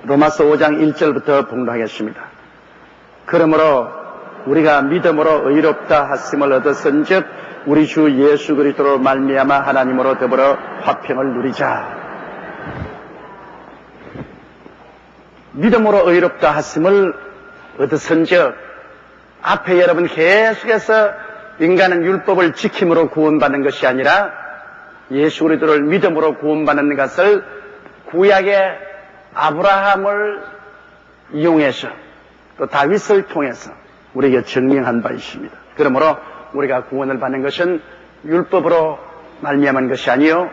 로마서 5장 1절부터 봉독하겠습니다. 그러므로 우리가 믿음으로 의롭다 하심을 얻었은즉 우리 주 예수 그리스도로 말미암아 하나님으로 더불어 화평을 누리자. 믿음으로 의롭다 하심을 얻었은즉, 앞에 여러분 계속해서 인간은 율법을 지킴으로 구원받는 것이 아니라 예수 그리스도를 믿음으로 구원받는 것을 구약의 아브라함을 이용해서 또 다윗을 통해서 우리에게 증명한 바 있습니다. 그러므로 우리가 구원을 받는 것은 율법으로 말미암은 것이 아니요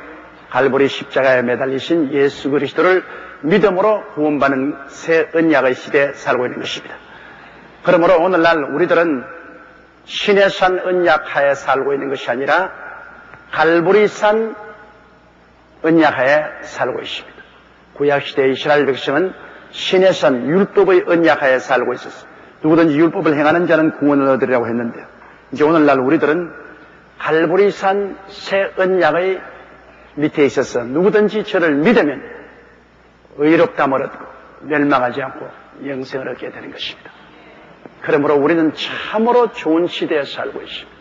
갈보리 십자가에 매달리신 예수 그리스도를 믿음으로 구원받는 새 언약의 시대에 살고 있는 것입니다. 그러므로 오늘날 우리들은 신의 산 언약하에 살고 있는 것이 아니라 갈보리산 언약하에 살고 있습니다. 구약시대의 이스라엘 백성은 신의 산 율법의 언약하에 살고 있었습니다. 누구든지 율법을 행하는 자는 구원을 얻으리라고 했는데, 이제 오늘날 우리들은 갈보리산 새 언약의 밑에 있어서 누구든지 저를 믿으면 의롭담을 얻고 멸망하지 않고 영생을 얻게 되는 것입니다. 그러므로 우리는 참으로 좋은 시대에 살고 있습니다.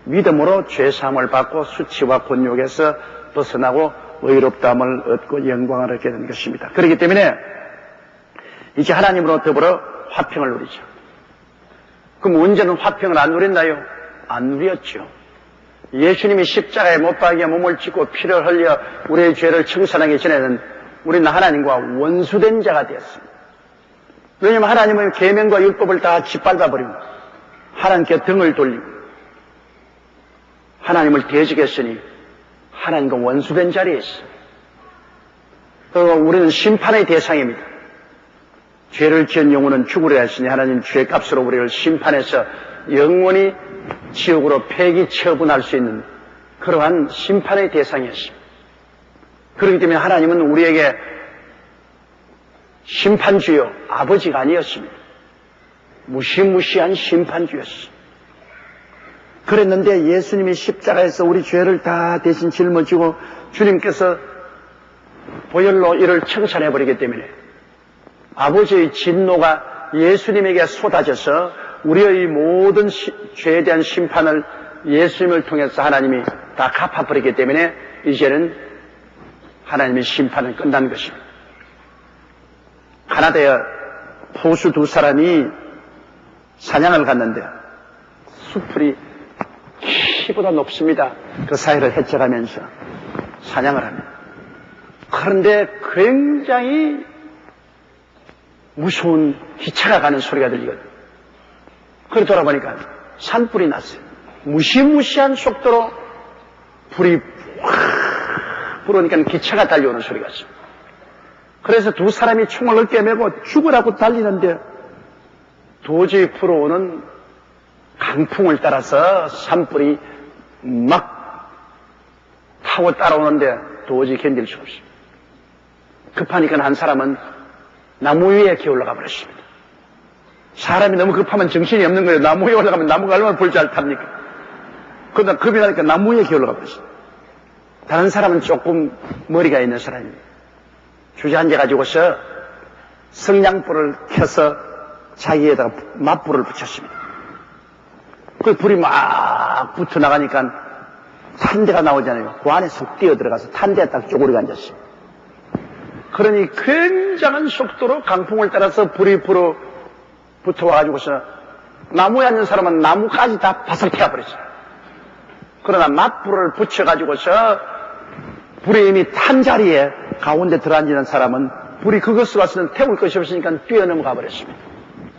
믿음으로 죄사함을 받고 수치와 곤욕에서 벗어나고 의롭담을 얻고 영광을 얻게 되는 것입니다. 그렇기 때문에 이제 하나님으로 더불어 화평을 누리죠. 그럼 언제는 화평을 안 누렸나요? 안 누렸죠. 예수님이 십자가에 못 박여 몸을 찢고 피를 흘려 우리의 죄를 청산하기 전에는 우리는 하나님과 원수된 자가 되었습니다. 왜냐하면 하나님은 계명과 율법을 다 짓밟아버리고 하나님께 등을 돌리고 하나님을 대적했으니 하나님과 원수된 자리에 있어요. 우리는 심판의 대상입니다. 죄를 지은 영혼은 죽으려 했으니 하나님 죄값으로 우리를 심판해서 영원히 지옥으로 폐기 처분할 수 있는 그러한 심판의 대상이었습니다. 그렇기 때문에 하나님은 우리에게 심판주요 아버지가 아니었습니다. 무시무시한 심판주였습니다. 그랬는데 예수님이 십자가에서 우리 죄를 다 대신 짊어지고 주님께서 보혈로 이를 청산해버리기 때문에 아버지의 진노가 예수님에게 쏟아져서 우리의 모든 죄에 대한 심판을 예수님을 통해서 하나님이 다 갚아버리기 때문에 이제는 하나님의 심판은 끝난 것입니다. 가나다에 포수 두 사람이 사냥을 갔는데 수풀이 키보다 높습니다. 그 사이를 헤쳐가면서 사냥을 합니다. 그런데 굉장히 무서운 기차가 가는 소리가 들리거든요. 그래 돌아보니까 산불이 났어요. 무시무시한 속도로 불이 확 불으니까 기차가 달려오는 소리가 있어요. 그래서 두 사람이 총을 어깨에 메고 죽으라고 달리는데 도저히 불어오는 강풍을 따라서 산불이 막 타고 따라오는데 도저히 견딜 수 없습니다. 급하니까 한 사람은 나무 위에 기어 올라가 버렸습니다. 사람이 너무 급하면 정신이 없는 거예요. 나무 위에 올라가면 나무가 얼마나 불 잘 탑니까? 그러다 겁이 나니까 나무 위에 기어 올라가 버렸습니다. 다른 사람은 조금 머리가 있는 사람입니다. 주저앉아가지고서 성냥불을 켜서 자기에다가 맞불을 붙였습니다. 그 불이 막 붙어 나가니까 탄대가 나오잖아요. 그 안에 속 뛰어 들어가서 탄대에 딱 쪼그리고 앉았습니다. 그러니 굉장한 속도로 강풍을 따라서 불이 붙어와가지고서 나무에 앉은 사람은 나무까지 다 바싹 태워버렸어요. 그러나 맞불을 붙여가지고서 불이 이미 탄 자리에 가운데 들어앉는 사람은 불이 그것으로 와서는 태울 것이 없으니까 뛰어넘어가 버렸습니다.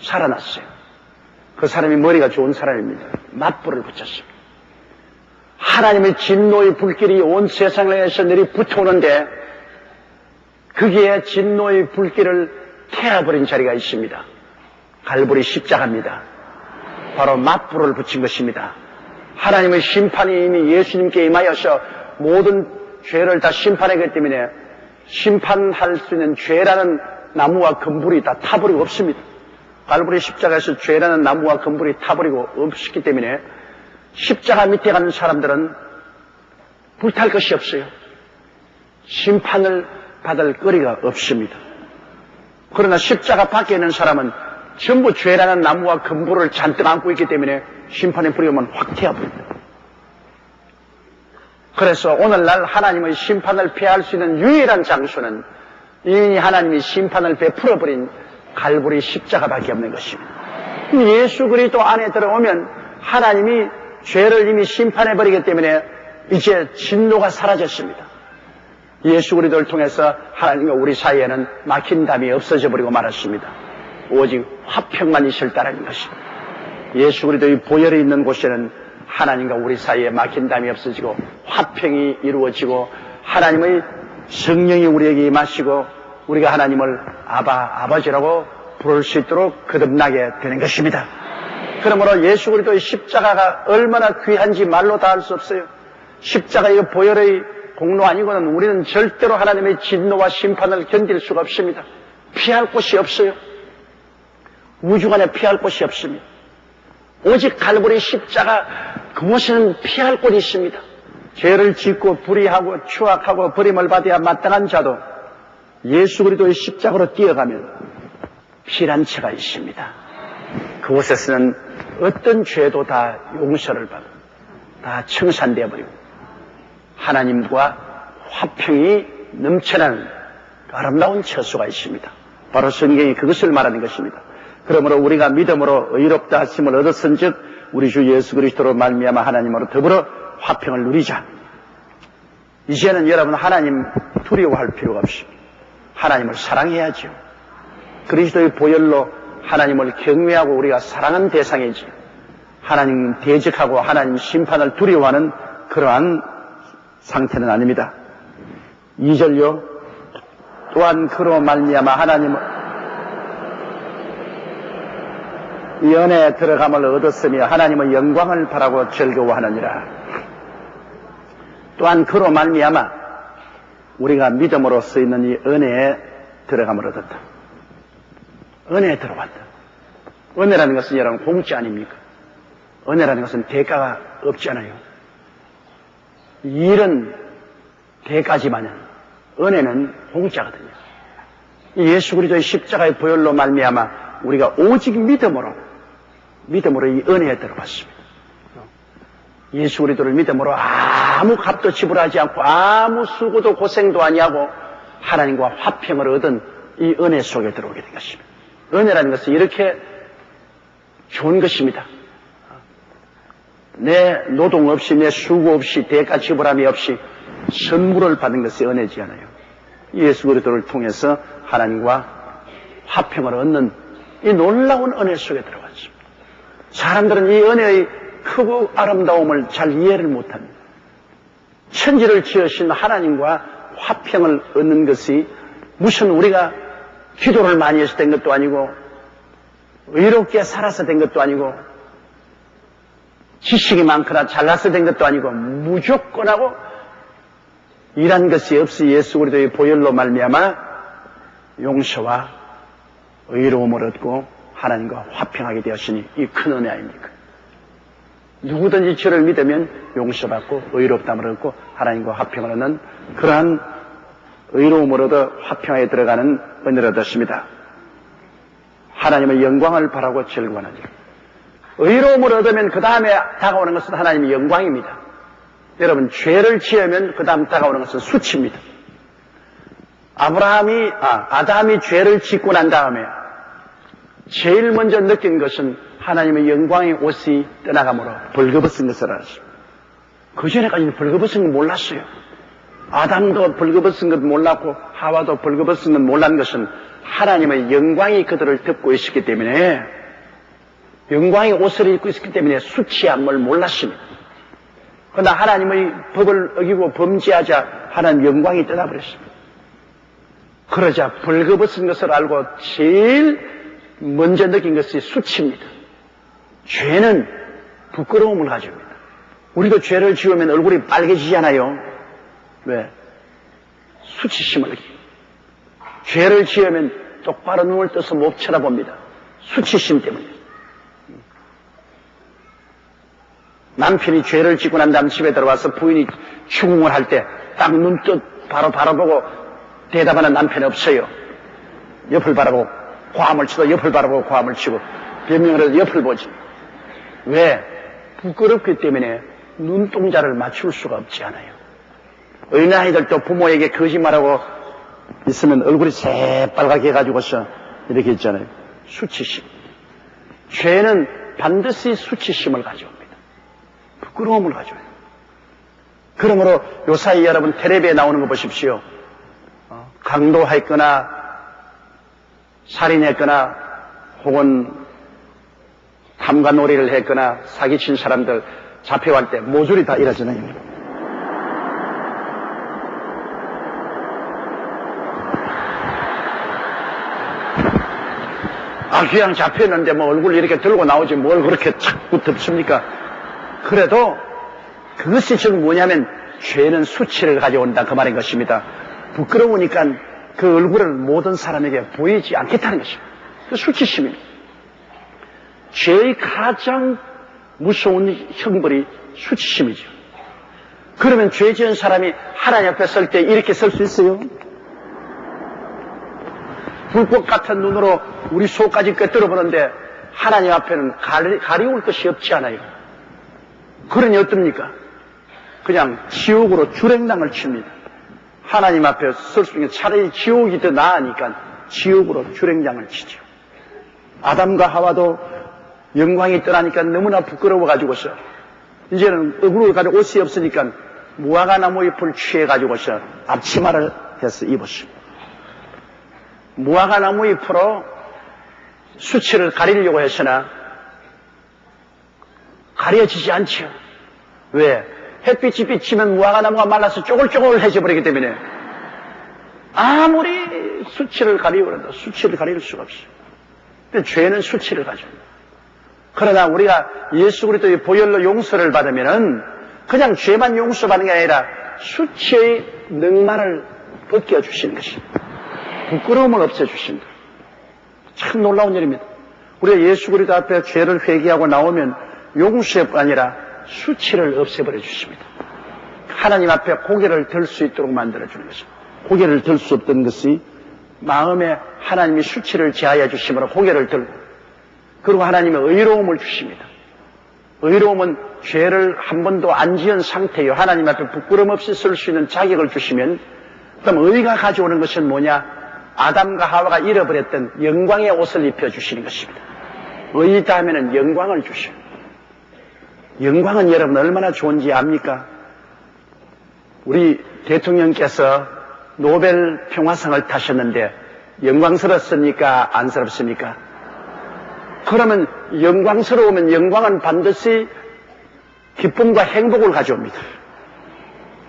살아났어요. 그 사람이 머리가 좋은 사람입니다. 맞불을 붙였습니다. 하나님의 진노의 불길이 온 세상을 해서 내리 붙어오는데 거기에 진노의 불길을 태워버린 자리가 있습니다. 갈보리 십자가입니다. 바로 맞불을 붙인 것입니다. 하나님의 심판이 이미 예수님께 임하여서 모든 죄를 다 심판하기 때문에 심판할 수 있는 죄라는 나무와 금불이 다 타버리고 없습니다. 갈보리 십자가에서 죄라는 나무와 금불이 타버리고 없었기 때문에 십자가 밑에 가는 사람들은 불탈 것이 없어요. 심판을 받을 거리가 없습니다. 그러나 십자가 밖에 있는 사람은 전부 죄라는 나무와 금고를 잔뜩 안고 있기 때문에 심판의 불이 오면 확 튀어버립니다. 그래서 오늘날 하나님의 심판을 피할 수 있는 유일한 장소는 이미 하나님이 심판을 베풀어버린 갈보리 십자가밖에 없는 것입니다. 예수 그리스도 안에 들어오면 하나님이 죄를 이미 심판해버리기 때문에 이제 진노가 사라졌습니다. 예수 그리스도를 통해서 하나님과 우리 사이에는 막힌 담이 없어져 버리고 말았습니다. 오직 화평만 있을다라는 것입니다. 예수 그리스도의 보혈이 있는 곳에는 하나님과 우리 사이에 막힌 담이 없어지고 화평이 이루어지고 하나님의 성령이 우리에게 임하시고 우리가 하나님을 아버지라고 부를 수 있도록 거듭나게 되는 것입니다. 그러므로 예수 그리스도의 십자가가 얼마나 귀한지 말로 다 할 수 없어요. 십자가의 보혈의 공로 아니고는 우리는 절대로 하나님의 진노와 심판을 견딜 수가 없습니다. 피할 곳이 없어요. 우주간에 피할 곳이 없습니다. 오직 갈보리 십자가 그곳에는 피할 곳이 있습니다. 죄를 짓고 불의하고 추악하고 버림을 받아야 마땅한 자도 예수 그리스도의 십자가로 뛰어가면 피난처가 있습니다. 그곳에서는 어떤 죄도 다 용서를 받고 다 청산되어 버리고 하나님과 화평이 넘쳐나는 아름다운 처소가 있습니다. 바로 성경이 그것을 말하는 것입니다. 그러므로 우리가 믿음으로 의롭다 하심을 얻었은즉 우리 주 예수 그리스도로 말미암아 하나님으로 더불어 화평을 누리자. 이제는 여러분 하나님 두려워할 필요가 없습니다. 하나님을 사랑해야죠. 그리스도의 보혈로 하나님을 경외하고 우리가 사랑하는 대상이지 하나님 대적하고 하나님 심판을 두려워하는 그러한 상태는 아닙니다. 2절요. 또한 그로 말미암아 하나님을 이 은혜에 들어감을 얻었으며 하나님의 영광을 바라고 즐거워하느니라. 또한 그로 말미암아 우리가 믿음으로 쓰이는 이 은혜에 들어감을 얻었다. 은혜에 들어왔다. 은혜라는 것은 여러분 공짜 아닙니까? 은혜라는 것은 대가가 없잖아요. 일은 대가지만은 은혜는 공짜거든요. 예수 그리스도의 십자가의 보혈로 말미암아 우리가 오직 믿음으로 이 은혜에 들어왔습니다. 예수 그리스도를 믿음으로 아무 값도 지불하지 않고 아무 수고도 고생도 아니하고 하나님과 화평을 얻은 이 은혜 속에 들어오게 된 것입니다. 은혜라는 것은 이렇게 좋은 것입니다. 내 노동 없이 내 수고 없이 대가 지불함이 없이 선물을 받은 것이 은혜지 않아요. 예수 그리스도를 통해서 하나님과 화평을 얻는 이 놀라운 은혜 속에 들어왔습니다. 사람들은 이 은혜의 크고 아름다움을 잘 이해를 못합니다. 천지를 지으신 하나님과 화평을 얻는 것이 무슨 우리가 기도를 많이 해서 된 것도 아니고 의롭게 살아서 된 것도 아니고 지식이 많거나 잘나서 된 것도 아니고 무조건하고 일한 것이 없이 예수 그리스도의 보혈로 말미암아 용서와 의로움을 얻고 하나님과 화평하게 되었으니 이 큰 은혜 아닙니까? 누구든지 저를 믿으면 용서받고 의롭다함을 얻고 하나님과 화평을 얻는 그러한 의로움을 얻어 화평에 들어가는 은혜를 얻었습니다. 하나님의 영광을 바라고 즐거워하는 일. 의로움을 얻으면 그 다음에 다가오는 것은 하나님의 영광입니다. 여러분 죄를 지으면 그 다음 다가오는 것은 수치입니다. 아담이 죄를 짓고 난 다음에 제일 먼저 느낀 것은 하나님의 영광의 옷이 떠나가므로 벌거벗은 것을 알았습니다. 그 전에까지는 벌거벗은 걸 몰랐어요. 아담도 벌거벗은 것 몰랐고 하와도 벌거벗은 것 몰란 것은 하나님의 영광이 그들을 덮고 있었기 때문에 영광의 옷을 입고 있었기 때문에 수치함을 몰랐습니다. 그러나 하나님의 법을 어기고 범죄하자 하나님 영광이 떠나버렸습니다. 그러자 벌거벗은 것을 알고 제일 먼저 느낀 것이 수치입니다. 죄는 부끄러움을 가져옵니다. 우리도 죄를 지으면 얼굴이 빨개지잖아요. 왜? 수치심을 느끼고. 죄를 지으면 똑바로 눈을 떠서 못 쳐다봅니다. 수치심 때문에. 남편이 죄를 짓고 난 다음 집에 들어와서 부인이 추궁을 할 때 딱 눈 떠 바로 보고 대답하는 남편 없어요. 옆을 바라보고 고함을 치도 옆을 바라보고 고함을 치고 변명을 해도 옆을 보지. 왜? 부끄럽기 때문에 눈동자를 맞출 수가 없지 않아요. 어린아이들도 부모에게 거짓말하고 있으면 얼굴이 새빨갛게 해가지고서 이렇게 있잖아요. 수치심. 죄는 반드시 수치심을 가져옵니다. 부끄러움을 가져와요. 그러므로 요사이 여러분 텔레비에 나오는 거 보십시오. 강도했거나 살인했거나 혹은 탐관놀이를 했거나 사기친 사람들 잡혀갈 때 모조리 다 이러잖아요. 그냥 잡혔는데 뭐 얼굴 이렇게 들고 나오지 뭘 그렇게 자꾸 덮습니까? 그래도 그것이 지금 뭐냐면 죄는 수치를 가져온다 그 말인 것입니다. 부끄러우니까 그 얼굴을 모든 사람에게 보이지 않겠다는 것입니다. 그 수치심입니다. 죄의 가장 무서운 형벌이 수치심이죠. 그러면 죄 지은 사람이 하나님 앞에 설 때 이렇게 설 수 있어요? 불꽃 같은 눈으로 우리 속까지 꿰뚫어 보는데 하나님 앞에는 가리울 것이 없지 않아요. 그러니 어떻습니까? 그냥 지옥으로 주랭랑을 칩니다. 하나님 앞에 설 수 있는 차라리 지옥이 더 나으니까 지옥으로 주랭랑을 치죠. 아담과 하와도 영광이 떠나니까 너무나 부끄러워가지고서 이제는 얼굴을 가지고 옷이 없으니까 무화과나무 잎을 취해가지고서 앞치마를 해서 입었습니다. 무화과나무 잎으로 수치를 가리려고 했으나 가려지지 않죠. 왜? 햇빛이 비치면 무화과나무가 말라서 쪼글쪼글해져 버리기 때문에 아무리 수치를 가리려고 해도 수치를 가릴 수가 없어요. 근데 죄는 수치를 가져옵니다. 그러나 우리가 예수 그리스도의 보혈로 용서를 받으면은 그냥 죄만 용서받는 게 아니라 수치의 넉마를 벗겨주시는 것입니다. 부끄러움을 없애주신다. 참 놀라운 일입니다. 우리가 예수 그리스도 앞에 죄를 회개하고 나오면 용서뿐 아니라 수치를 없애버려 주십니다. 하나님 앞에 고개를 들 수 있도록 만들어주는 것입니다. 고개를 들 수 없던 것이 마음에 하나님이 수치를 제하여 주심으로 고개를 들고, 그리고 하나님의 의로움을 주십니다. 의로움은 죄를 한 번도 안 지은 상태요. 하나님 앞에 부끄럼 없이 설 수 있는 자격을 주시면, 그럼 의가 가져오는 것은 뭐냐? 아담과 하와가 잃어버렸던 영광의 옷을 입혀주시는 것입니다. 의이다 하면은 영광을 주셔요. 영광은 여러분 얼마나 좋은지 압니까? 우리 대통령께서 노벨 평화상을 타셨는데 영광스럽습니까? 안쓰럽습니까? 그러면 영광스러우면 영광은 반드시 기쁨과 행복을 가져옵니다.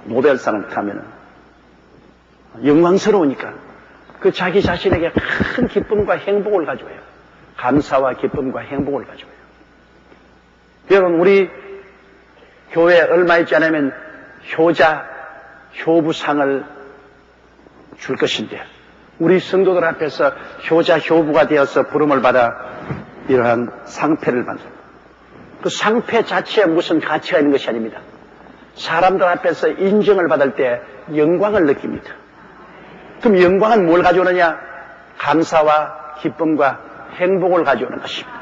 노벨상을 타면은 영광스러우니까 그 자기 자신에게 큰 기쁨과 행복을 가져와요. 감사와 기쁨과 행복을 가져와요. 여러분, 우리 교회에 얼마 있지 않으면 효부상을 줄 것인데, 우리 성도들 앞에서 효자, 효부가 되어서 부름을 받아 이러한 상패를 받는, 그 상패 자체에 무슨 가치가 있는 것이 아닙니다. 사람들 앞에서 인정을 받을 때 영광을 느낍니다. 그럼 영광은 뭘 가져오느냐? 감사와 기쁨과 행복을 가져오는 것입니다.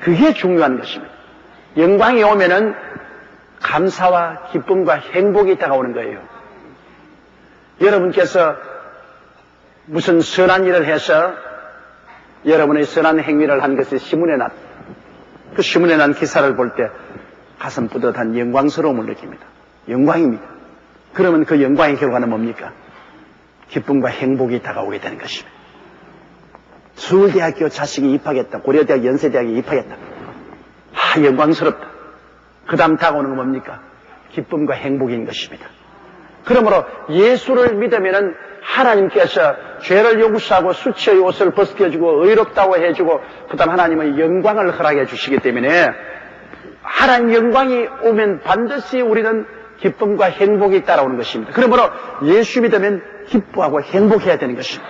그게 중요한 것입니다. 영광이 오면은 감사와 기쁨과 행복이 다가오는 거예요. 여러분께서 무슨 선한 일을 해서 여러분의 선한 행위를 한 것이 신문에 났다. 그 신문에 난 기사를 볼 때 가슴 뿌듯한 영광스러움을 느낍니다. 영광입니다. 그러면 그 영광의 결과는 뭡니까? 기쁨과 행복이 다가오게 되는 것입니다. 서울대학교 자식이 입학했다. 고려대학 연세대학에 입학했다. 영광스럽다. 그 다음 다가오는 건 뭡니까? 기쁨과 행복인 것입니다. 그러므로 예수를 믿으면은 하나님께서 죄를 용서하고 수치의 옷을 벗겨주고 의롭다고 해주고 그 다음 하나님의 영광을 허락해 주시기 때문에 하나님 영광이 오면 반드시 우리는 기쁨과 행복이 따라오는 것입니다. 그러므로 예수 믿으면 기뻐하고 행복해야 되는 것입니다.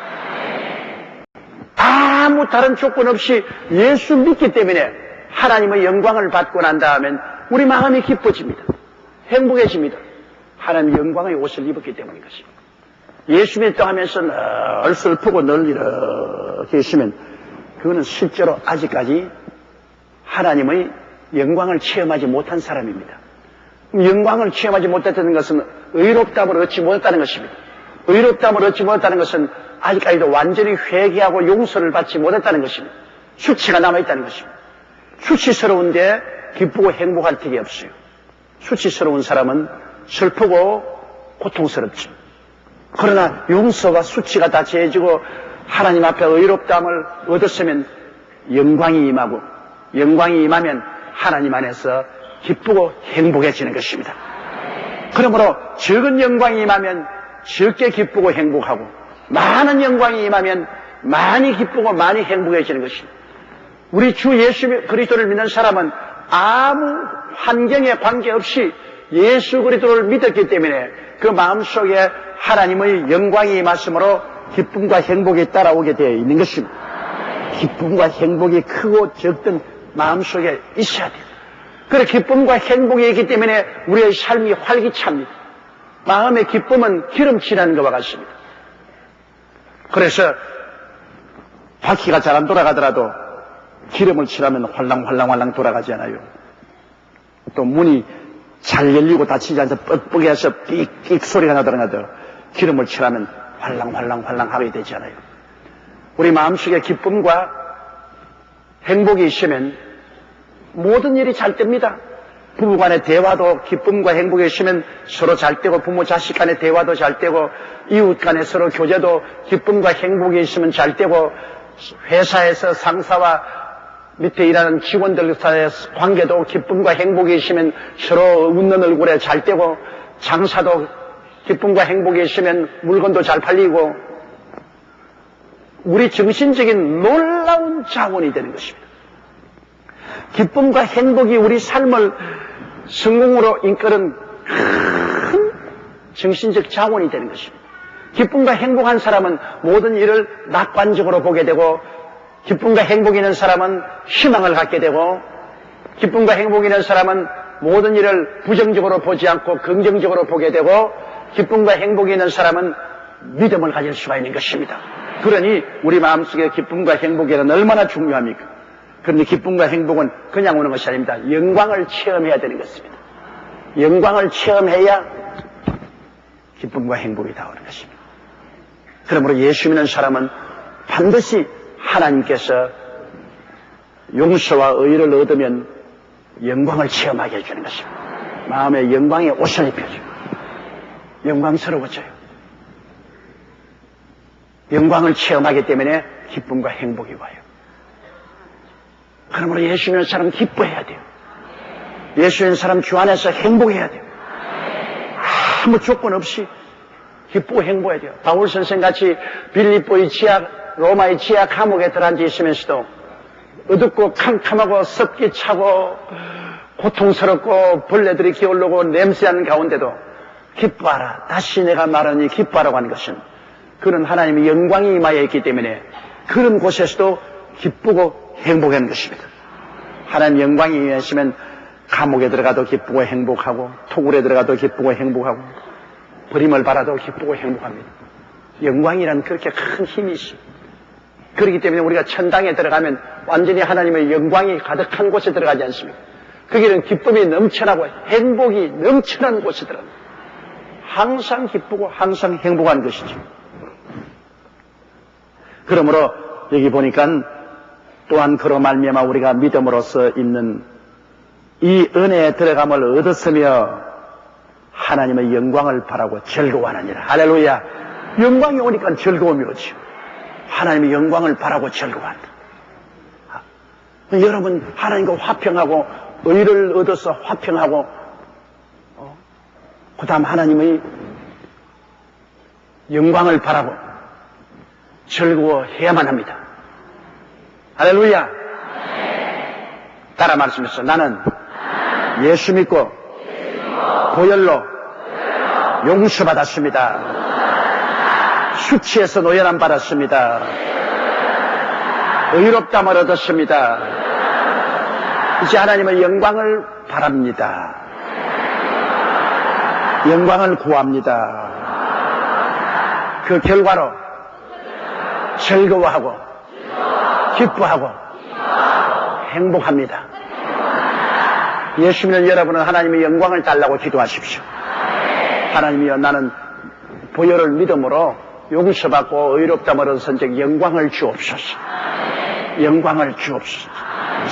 아무 다른 조건 없이 예수 믿기 때문에 하나님의 영광을 받고 난 다음엔 우리 마음이 기뻐집니다. 행복해집니다. 하나님의 영광의 옷을 입었기 때문인 것입니다. 예수 믿다 하면서 늘 슬프고 늘 계시면 그거는 실제로 아직까지 하나님의 영광을 체험하지 못한 사람입니다. 영광을 체험하지 못했다는 것은 의롭다함을 얻지 못했다는 것입니다. 의롭다함을 얻지 못했다는 것은 아직까지도 완전히 회개하고 용서를 받지 못했다는 것입니다. 수치가 남아있다는 것입니다. 수치스러운데 기쁘고 행복할 턱이 없어요. 수치스러운 사람은 슬프고 고통스럽죠. 그러나 용서와 수치가 다 제해지고 하나님 앞에 의롭다함을 얻었으면 영광이 임하고, 영광이 임하면 하나님 안에서 기쁘고 행복해지는 것입니다. 그러므로 적은 영광이 임하면 적게 기쁘고 행복하고, 많은 영광이 임하면 많이 기쁘고 많이 행복해지는 것입니다. 우리 주 예수 그리스도를 믿는 사람은 아무 환경에 관계없이 예수 그리스도를 믿었기 때문에 그 마음속에 하나님의 영광이 임하심으로 기쁨과 행복이 따라오게 되어 있는 것입니다. 기쁨과 행복이 크고 적든 마음속에 있어야 돼요. 그래 기쁨과 행복이 있기 때문에 우리의 삶이 활기찹니다. 마음의 기쁨은 기름칠하는 것과 같습니다. 그래서 바퀴가 잘 안 돌아가더라도 기름을 칠하면 활랑활랑 돌아가지 않아요. 또 문이 잘 열리고 닫히지 않아서 뻑뻑해서 삑삑 소리가 나더라도 기름을 칠하면 활랑활랑 하게 되잖아요. 우리 마음속에 기쁨과 행복이 있으면 모든 일이 잘 됩니다. 부부간의 대화도 기쁨과 행복이 있으면 서로 잘 되고, 부모 자식 간의 대화도 잘 되고, 이웃 간의 서로 교제도 기쁨과 행복이 있으면 잘 되고, 회사에서 상사와 밑에 일하는 직원들 사이의 관계도 기쁨과 행복이 있으면 서로 웃는 얼굴에 잘 되고, 장사도 기쁨과 행복이 있으면 물건도 잘 팔리고, 우리 정신적인 놀라운 자원이 되는 것입니다. 기쁨과 행복이 우리 삶을 성공으로 이끄는 큰 정신적 자원이 되는 것입니다. 기쁨과 행복한 사람은 모든 일을 낙관적으로 보게 되고, 기쁨과 행복이 있는 사람은 희망을 갖게 되고, 기쁨과 행복이 있는 사람은 모든 일을 부정적으로 보지 않고 긍정적으로 보게 되고, 기쁨과 행복이 있는 사람은 믿음을 가질 수가 있는 것입니다. 그러니 우리 마음속에 기쁨과 행복이란 얼마나 중요합니까? 그런데 기쁨과 행복은 그냥 오는 것이 아닙니다. 영광을 체험해야 되는 것입니다. 영광을 체험해야 기쁨과 행복이 다 오는 것입니다. 그러므로 예수 믿는 사람은 반드시 하나님께서 용서와 의를 얻으면 영광을 체험하게 해주는 것입니다. 마음의 영광의 옷을 입혀줘요. 영광스러워져요. 영광을 체험하기 때문에 기쁨과 행복이 와요. 그러므로 예수 믿는 사람은 기뻐해야 돼요. 예수 믿는 사람 주 안에서 행복해야 돼요. 아무 조건 없이 기쁘고 행복해야 돼요. 바울 선생같이 빌립보의 로마의 지하 감옥에 들어앉아 있으면서도 어둡고 캄캄하고 습기 차고 고통스럽고 벌레들이 기어오르고 냄새하는 가운데도 기뻐하라. 다시 내가 말하니 기뻐하라고 하는 것은 그는 하나님의 영광이 임하여 있기 때문에 그런 곳에서도 기쁘고 행복한 것입니다. 하나님 영광이 임하시면 감옥에 들어가도 기쁘고 행복하고, 토굴에 들어가도 기쁘고 행복하고, 버림을 받아도 기쁘고 행복합니다. 영광이란 그렇게 큰 힘이 있습니다. 그렇기 때문에 우리가 천당에 들어가면 완전히 하나님의 영광이 가득한 곳에 들어가지 않습니까? 거기는 기쁨이 넘쳐나고 행복이 넘쳐난 곳에 들어갑니다. 항상 기쁘고 항상 행복한 것이죠. 그러므로 여기 보니까 또한 그로 말미암아 우리가 믿음으로써 있는 이 은혜에 들어감을 얻었으며 하나님의 영광을 바라고 즐거워하느니라. 할렐루야. 영광이 오니까 즐거움이 오죠. 하나님의 영광을 바라고 즐거워한다. 여러분 하나님과 화평하고 의를 얻어서 화평하고 그 다음 하나님의 영광을 바라고 즐거워해야만 합니다. 할렐루야. 따라 말씀하세요. 나는 예수 믿고 보혈로 용서받았습니다. 수치에서 노연함 받았습니다. 의롭다함을 얻었습니다. 이제 하나님의 영광을 바랍니다. 영광을 구합니다. 그 결과로 즐거워하고 기뻐하고 행복합니다. 예수 믿는 여러분은 하나님의 영광을 달라고 기도하십시오. 하나님이여, 나는 보혈을 믿음으로 용서받고 의롭다함을 얻은 선적 영광을 주옵소서. 영광을 주옵소서.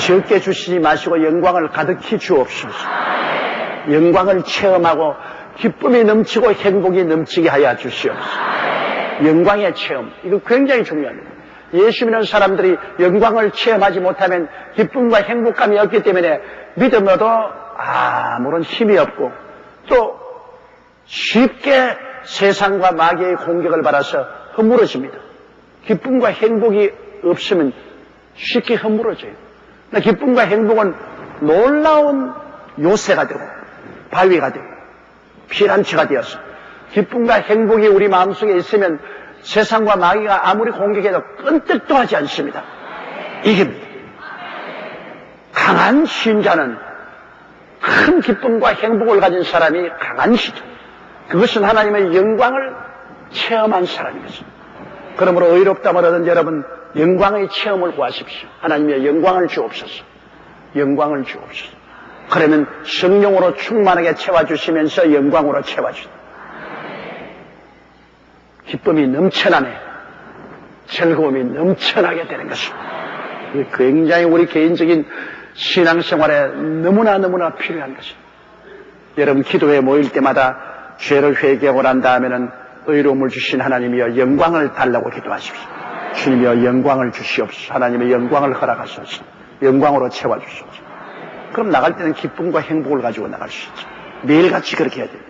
적게 주시지 마시고 영광을 가득히 주옵소서. 영광을 체험하고 기쁨이 넘치고 행복이 넘치게 하여 주시옵소서. 영광의 체험, 이거 굉장히 중요합니다. 예수 믿는 사람들이 영광을 체험하지 못하면 기쁨과 행복감이 없기 때문에 믿음에도 아무런 힘이 없고 또 쉽게 세상과 마귀의 공격을 받아서 허물어집니다. 기쁨과 행복이 없으면 쉽게 허물어져요. 기쁨과 행복은 놀라운 요새가 되고 바위가 되고 피난처가 되어서 기쁨과 행복이 우리 마음속에 있으면 세상과 마귀가 아무리 공격해도 끈떡도 하지 않습니다. 이깁니다. 강한 신자는 큰 기쁨과 행복을 가진 사람이 강한 신자. 그것은 하나님의 영광을 체험한 사람이겠습니다. 그러므로 의롭다함을 얻은 여러분, 영광의 체험을 구하십시오. 하나님의 영광을 주옵소서. 영광을 주옵소서. 그러면 성령으로 충만하게 채워주시면서 영광으로 채워주십시오. 기쁨이 넘쳐나네. 즐거움이 넘쳐나게 되는 것입니다. 굉장히 우리 개인적인 신앙생활에 너무나 필요한 것입니다. 여러분, 기도회 모일 때마다 죄를 회개하고 난 다음에는 의로움을 주신 하나님이여 영광을 달라고 기도하십시오. 주님이여 영광을 주시옵소서. 하나님의 영광을 허락하소서. 영광으로 채워주시옵소서. 그럼 나갈 때는 기쁨과 행복을 가지고 나갈 수 있죠. 매일같이 그렇게 해야 돼요.